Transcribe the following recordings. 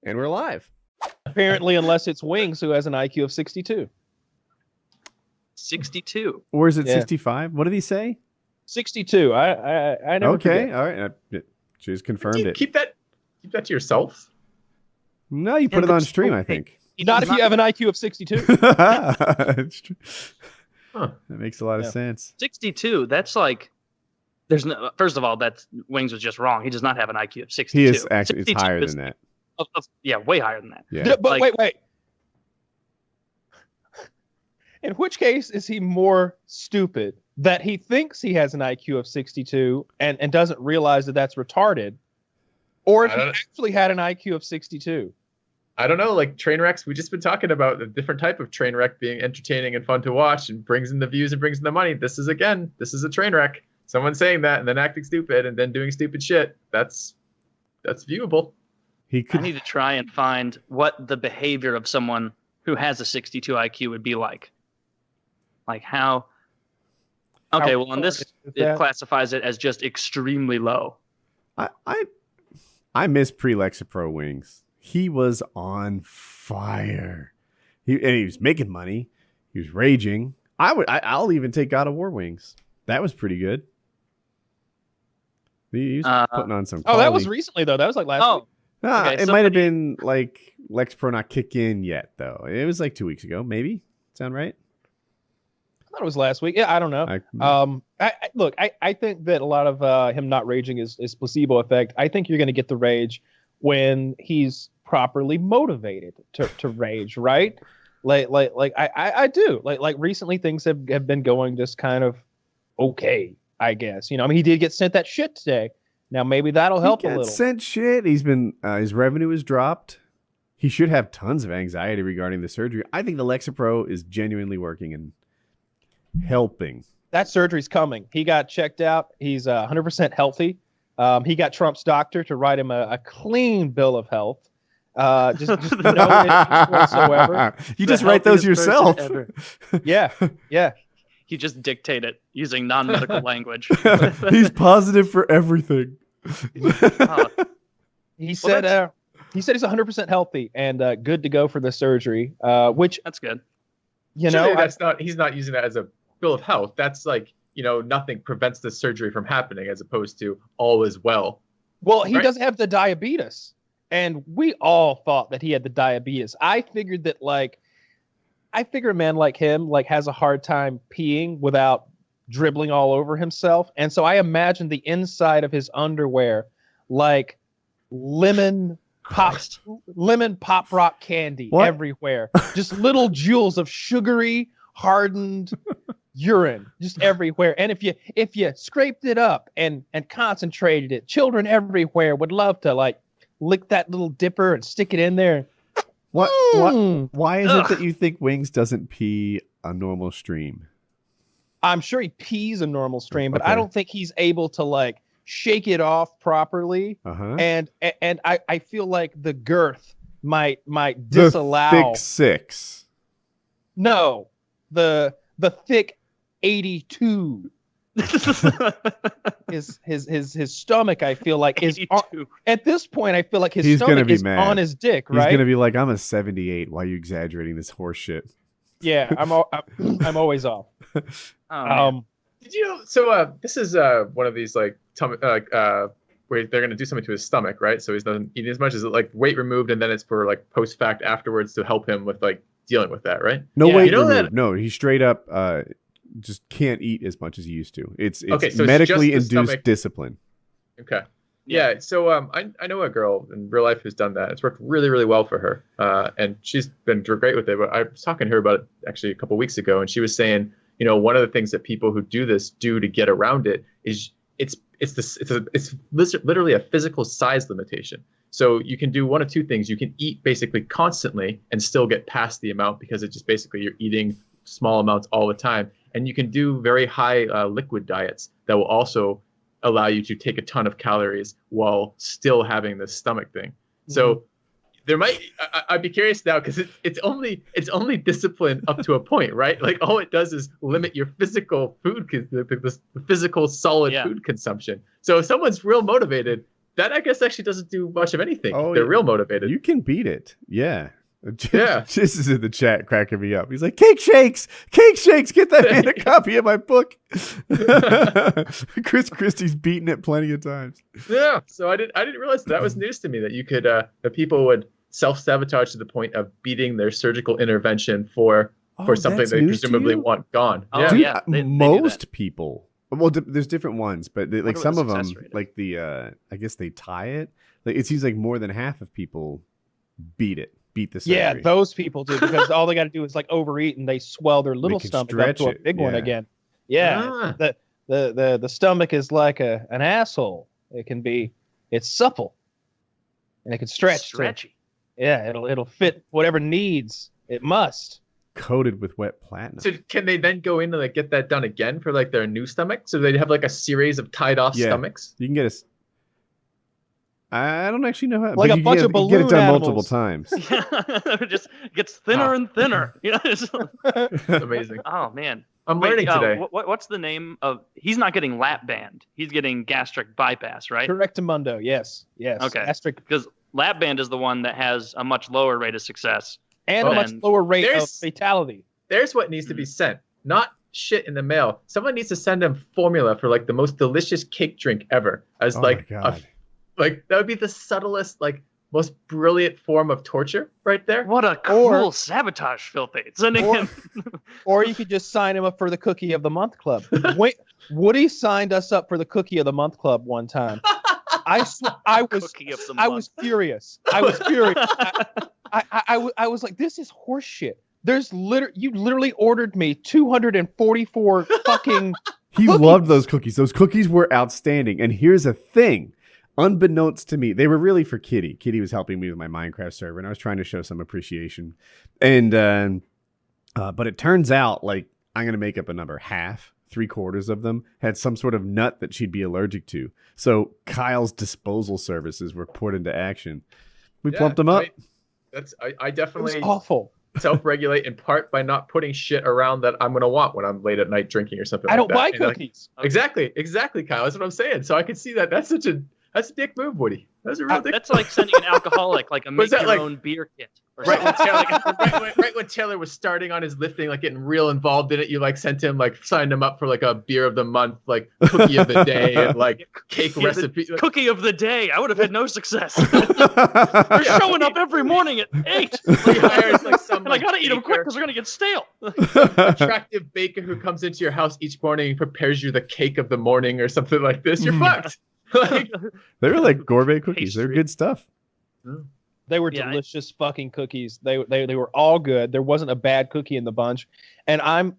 And we're live. Apparently, unless it's Wings, who has an IQ of 62. 62. Or is it Yeah. 65? What did he say? 62. I never Okay, forget. all right. She's confirmed it. Keep that to yourself. No, you put it on stream, I think. Not if you have an IQ of 62. It's true. Huh. That makes a lot of sense. 62. That's like, there's no. First of all, that's Wings was just wrong. He does not have an IQ of 62. He is actually it's 62 higher is- than that. Yeah, way higher than that. Yeah. But Like- wait. In which case is he more stupid that he thinks he has an IQ of 62 and doesn't realize that that's retarded, or if he actually had an IQ of 62? I don't know, like train wrecks. We've just been talking about a different type of train wreck being entertaining and fun to watch and brings in the views and brings in the money. This is a train wreck. Someone saying that and then acting stupid and then doing stupid shit. That's viewable. He I could need to try and find what the behavior of someone who has a 62 IQ would be like. Like how? Okay, well, on this, it classifies it as just extremely low. I miss pre-Lexapro Wings. He was on fire. He was making money. He was raging. I'll even take God of War Wings. That was pretty good. He was putting on some quality. Oh, that was recently though. That was like last week. Okay, it might have been like Lexapro not kick in yet though. It was like 2 weeks ago, maybe. Sound right? I thought it was last week. Yeah, I don't know. I think that a lot of him not raging is placebo effect. I think you're going to get the rage when he's properly motivated to rage, right? I do. Like recently things have been going just kind of okay, I guess. You know, I mean, he did get sent that shit today. Now maybe that'll help a little. Sent shit. He's been his revenue has dropped. He should have tons of anxiety regarding the surgery. I think the Lexapro is genuinely working and helping. That surgery's coming. He got checked out. He's 100% healthy. He got Trump's doctor to write him a clean bill of health. Just no issues whatsoever. You just write those yourself. Yeah. He just dictate it using non-medical language. He's positive for everything. He said he's 100% healthy and good to go for the surgery. Which that's good. He's not using that as a bill of health. That's like, nothing prevents the surgery from happening as opposed to all is well. Well, he right? doesn't have the diabetes. And we all thought that he had the diabetes. I figured a man like him has a hard time peeing without dribbling all over himself. And so I imagined the inside of his underwear like lemon pop rock candy everywhere. Just little jewels of sugary, hardened urine just everywhere. And if you scraped it up and concentrated it, children everywhere would love to lick that little dipper and stick it in there. Why is it that you think Wings doesn't pee a normal stream? I'm sure he pees a normal stream, but Okay. I don't think he's able to shake it off properly. Uh-huh. And I feel like the girth might disallow the thick 6. No, the thick 82. his stomach, I feel like, is at this point. I feel like his stomach is mad. on his dick. Right? He's gonna be like, I'm a 78. Why are you exaggerating this horse shit? Yeah, I'm always off. Did you know? So this is one of these where they're gonna do something to his stomach, right? So he's not eating as much. Is it weight removed, and then it's for post fact afterwards to help him with dealing with that, right? No weight removed. That... No, he straight up just can't eat as much as he used to. It's okay, so medically it's induced discipline. Okay. Yeah. So I know a girl in real life who's done that. It's worked really, really well for her. And she's been great with it. But I was talking to her about it actually a couple of weeks ago, and she was saying, one of the things that people who do this do to get around it is it's literally a physical size limitation. So you can do one of two things. You can eat basically constantly and still get past the amount because it's just basically you're eating small amounts all the time. And you can do very high liquid diets that will also allow you to take a ton of calories while still having this stomach thing. Mm-hmm. So there I'd be curious now because it's only discipline up to a point, right? All it does is limit your physical food, the physical solid food consumption. So if someone's real motivated, that I guess actually doesn't do much of anything. Oh, They're real motivated. You can beat it. Yeah. Yeah. This is in the chat cracking me up. He's like, cake shakes, get that man a copy of my book. Chris Christie's beaten it plenty of times. Yeah. So I didn't realize that was news to me, that you could that people would self-sabotage to the point of beating their surgical intervention for something they presumably want gone. Oh, yeah. Dude, yeah. They do most that. people. Well, there's different ones, but like what some the of them, success rate is. like the I guess they tie it. Like it seems like more than half of people beat the surgery. Yeah, those people do, because all they got to do is like overeat and they swell their little can stomach up stretch to a it, big one yeah. again. Yeah, the stomach is like an asshole. It's supple, and it can stretch. Stretchy. Yeah, it'll fit whatever needs. It must. Coated with wet platinum. So can they then go in and like get that done again for like their new stomach? So they have like a series of tied off stomachs. You can get I don't actually know how. Like but a you bunch get, of you balloon get it done animals. multiple times. It just gets thinner and thinner. You know? Amazing. Oh man. I'm learning today. What's the name of? He's not getting lap band. He's getting gastric bypass, right? Correctamundo. Yes. Okay. Gastric, Because lap band is the one that has a much lower rate of success. and a much And lower rate of there's- fatality. There's what needs to be sent. Not shit in the mail. Someone needs to send them formula for like the most delicious cake drink ever. As Oh like my God. like that would be the subtlest, like most brilliant form of torture right there. What a cruel sabotage, Filthy. Sending Or- him. Or you could just sign him up for the Cookie of the Month Club. Wait, Woody signed us up for the Cookie of the Month Club one time. I Cookie of the was furious. I was furious. I was like, this is horseshit. You literally ordered me 244 fucking. He cookies. loved those cookies. Those cookies were outstanding. And here's a thing. Unbeknownst to me, they were really for Kitty. Kitty was helping me with my Minecraft server, and I was trying to show some appreciation. And but it turns out, like, I'm gonna make up a number. Half, 3/4 of them had some sort of nut that she'd be allergic to. So Kyle's disposal services were put into action. We plumped them up. I It was definitely awful. self-regulate in part by not putting shit around that I'm gonna want when I'm late at night drinking or something. I don't buy like that. cookies. Exactly, Kyle. That's what I'm saying. So I can see that. That's a dick move, Woody. That's a real dick. That's like sending an alcoholic like a Was make that your like- own beer kit. Or Right when, something. right when Taylor was starting on his lifting, like getting real involved in it, you like sent him, like signed him up for like a beer of the month, like cookie of the day, and like cake Yeah, recipe. Cookie of the day. I would have had no success. They're showing up every morning at 8. He hires like some And I gotta eat them quick baker, because they're gonna get stale. attractive baker who comes into your house each morning and prepares you the cake of the morning or something like this. You're fucked. Like, They were like gourmet cookies. They're Pastry. good stuff. They were Yeah, delicious fucking cookies. They were all good. There wasn't a bad cookie in the bunch, and I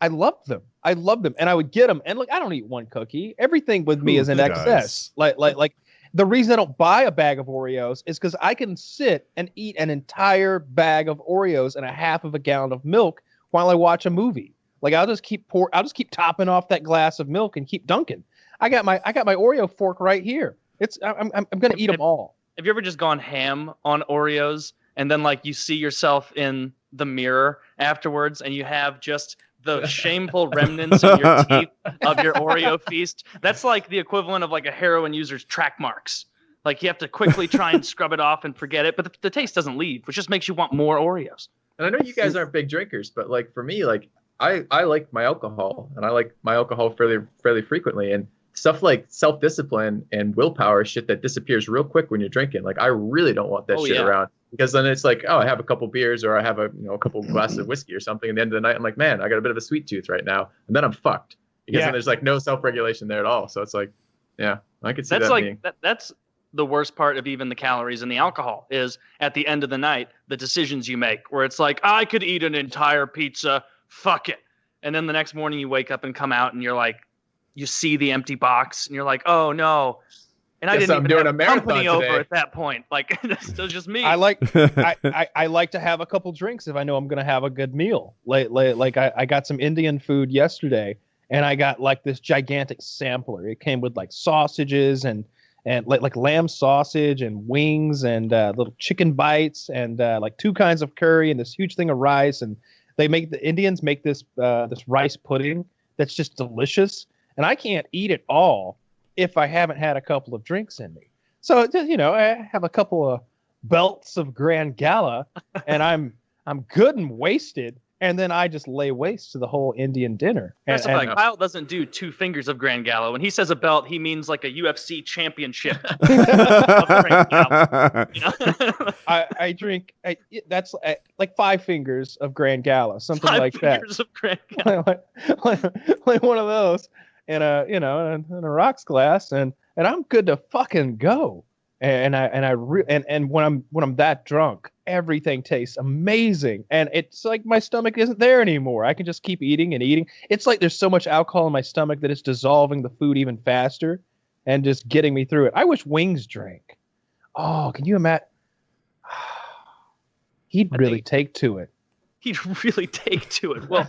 loved them. I loved them, and I would get them. And like, I don't eat one cookie. Everything with me Who is in does? excess. Like the reason I don't buy a bag of Oreos is because I can sit and eat an entire bag of Oreos and a half of a gallon of milk while I watch a movie. Like I'll just keep topping off that glass of milk and keep dunking. I got my Oreo fork right here. I'm gonna eat them all. Have you ever just gone ham on Oreos and then like you see yourself in the mirror afterwards and you have just the shameful remnants in your teeth of your Oreo feast? That's like the equivalent of like a heroin user's track marks. Like you have to quickly try and scrub it off and forget it, but the taste doesn't leave, which just makes you want more Oreos. and I know you guys aren't big drinkers, but like for me, like I like my alcohol, and I like my alcohol fairly frequently, and stuff like self-discipline and willpower is shit that disappears real quick when you're drinking. Like I really don't want that shit around, because then it's like, oh, I have a couple beers or I have a couple glasses of whiskey or something. At the end of the night, I'm like, man, I got a bit of a sweet tooth right now, and then I'm fucked because then there's like no self-regulation there at all. So it's like, yeah, I could see That's that like being. that's the worst part of even the calories in the alcohol is at the end of the night, the decisions you make where it's like, I could eat an entire pizza, fuck it. And then the next morning you wake up and come out and you're like, you see the empty box and you're like, oh no. And I Guess didn't I'm even doing have a marathon company today. over at that point. Like it's just me. I like I like to have a couple drinks if I know I'm gonna have a good meal. Like I got some Indian food yesterday, and I got like this gigantic sampler. It came with like sausages and like lamb sausage and wings and little chicken bites and like 2 kinds of curry and this huge thing of rice. And the Indians make this rice pudding that's just delicious. And I can't eat it all, if I haven't had a couple of drinks in me. So, you know, I have a couple of belts of Grand Gala, and I'm good and wasted, and then I just lay waste to the whole Indian dinner. And Kyle doesn't do 2 fingers of Grand Gala. When he says a belt, he means like a UFC championship of Grand Gala. You know? I drink. That's like 5 fingers of Grand Gala, something 5 like that. fingers of Grand Gala. like one of those in a in a rocks glass, and I'm good to fucking go. And when I'm that drunk, everything tastes amazing, and it's like my stomach isn't there anymore. I can just keep eating and eating. It's like there's so much alcohol in my stomach that it's dissolving the food even faster, and just getting me through it. I wish Wings drank. Oh, can you imagine? He'd really take to it. He'd really take to it. Well,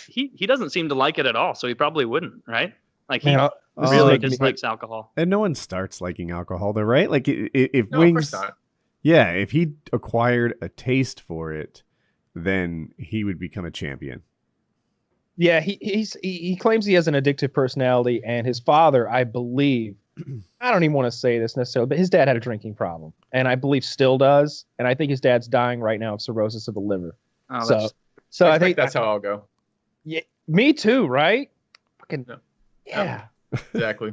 he doesn't seem to like it at all, so he probably wouldn't, right? Like he really dislikes alcohol. And no one starts liking alcohol, though, right? Like if No, Wings, of course not. yeah, if he acquired a taste for it, then he would become a champion. Yeah, he claims he has an addictive personality, and his father, I believe, I don't even want to say this necessarily, but his dad had a drinking problem, and I believe still does, and I think his dad's dying right now of cirrhosis of the liver. Oh, so I think that's how I'll go. Yeah, me too, right? Fucking No. yeah. Exactly.